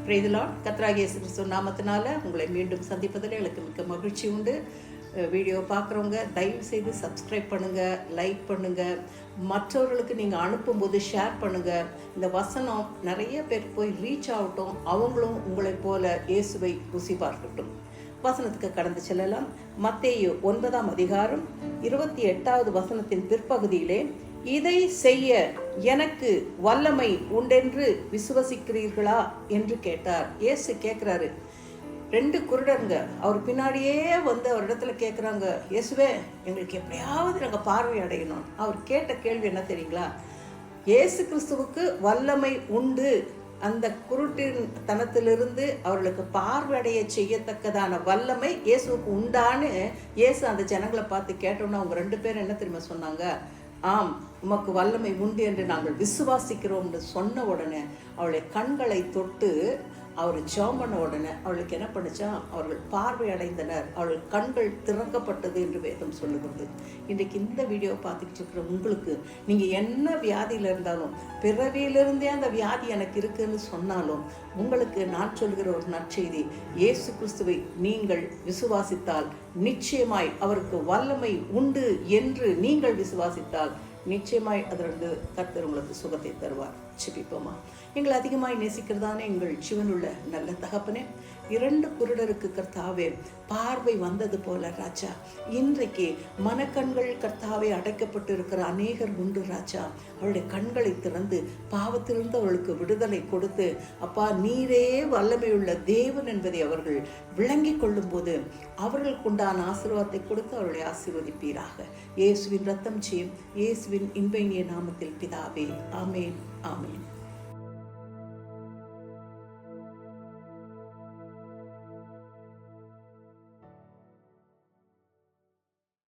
பிரைதலான் கர்த்தராகிய இயேசு கிறிஸ்து நாமத்தினால உங்களை மீண்டும் சந்திப்பதில் எனக்கு மிக்க மகிழ்ச்சி உண்டு. வீடியோ பார்க்குறவங்க தயவு செய்து சப்ஸ்கிரைப் பண்ணுங்கள், லைக் பண்ணுங்கள், மற்றவர்களுக்கு நீங்கள் அனுப்பும்போது ஷேர் பண்ணுங்கள். இந்த வசனம் நிறைய பேர் போய் ரீச் ஆகட்டும், அவங்களும் உங்களைப் போல இயேசுவை ருசி பார்க்கட்டும். வசனத்துக்கு கடந்து செல்லலாம். மத்தேயு 9ஆம் அதிகாரம் 28வது வசனத்தின் பிற்பகுதியிலே, இதை செய்ய எனக்கு வல்லமை உண்டென்று விசுவசிக்கிறீர்களா என்று கேட்டார். இயேசு கேட்குறாரு. 2 குருடருங்க அவர் பின்னாடியே வந்து அவர் இடத்துல கேட்குறாங்க, இயேசுவே எங்களுக்கு எப்படியாவது நாங்கள் பார்வை அடையணும். அவர் கேட்ட கேள்வி என்ன தெரியுங்களா? இயேசு கிறிஸ்துவுக்கு வல்லமை உண்டு, அந்த குருட்டின் தனத்திலிருந்து அவர்களுக்கு பார்வையடைய செய்யத்தக்கதான வல்லமை இயேசுவுக்கு உண்டான்னு இயேசு அந்த ஜனங்களை பார்த்து கேட்டோன்னா அவங்க 2 பேரும் என்ன தெரியுமா சொன்னாங்க? ஆம், உமக்கு வல்லமை உண்டு என்று நாங்கள் விசுவாசிக்கிறோம் என்று சொன்ன உடனே அவளுடைய கண்களை தொட்டு அவர் ஜெபம் பண்ண உடனே அவளுக்கு என்ன பண்ணுச்சா? அவர்கள் பார்வை அடைந்தனர், அவர்கள் கண்கள் திறக்கப்பட்டது என்று வேதம் சொல்லுகிறது. இன்றைக்கு இந்த வீடியோ பார்த்துக்கிட்டு இருக்கிற உங்களுக்கு, நீங்கள் என்ன வியாதியில் இருந்தாலும், பிறவியிலிருந்தே அந்த வியாதி எனக்கு இருக்குன்னு சொன்னாலும், உங்களுக்கு நான் சொல்கிற ஒரு நற்செய்தி, இயேசு கிறிஸ்துவை நீங்கள் விசுவாசித்தால் நிச்சயமாய் அவருக்கு வல்லமை உண்டு என்று நீங்கள் விசுவாசித்தால் நிச்சயமாய் அதிலிருந்து கர்த்தர் உங்களுக்கு சுகத்தை தருவார். ஜெபிப்போமா. எங்களை அதிகமாய் நேசிக்கிறதானே எங்கள் ஜீவனுள்ள நல்ல தகப்பனே, 2 குருடருக்கு கர்த்தாவே பார்வை வந்தது போல ராஜா, இன்றைக்கு மனக்கண்கள் கர்த்தாவே அடைக்கப்பட்டு இருக்கிற அநேகர் உண்டு ராஜா. அவருடைய கண்களை திறந்து பாவத்திலிருந்து அவர்களுக்கு விடுதலை கொடுத்து, அப்பா நீரே வல்லமையுள்ள தேவன் என்பதை அவர்கள் விளங்கி கொள்ளும் போது அவர்களுக்கு உண்டான ஆசீர்வாதத்தை கொடுத்து அவர்களை ஆசீர்வதிப்பீராக. இயேசுவின் ரத்தம் செய்யும் இயேசுவின் இன்பைய நாமத்தில் பிதாவே, ஆமேன், ஆமேன்.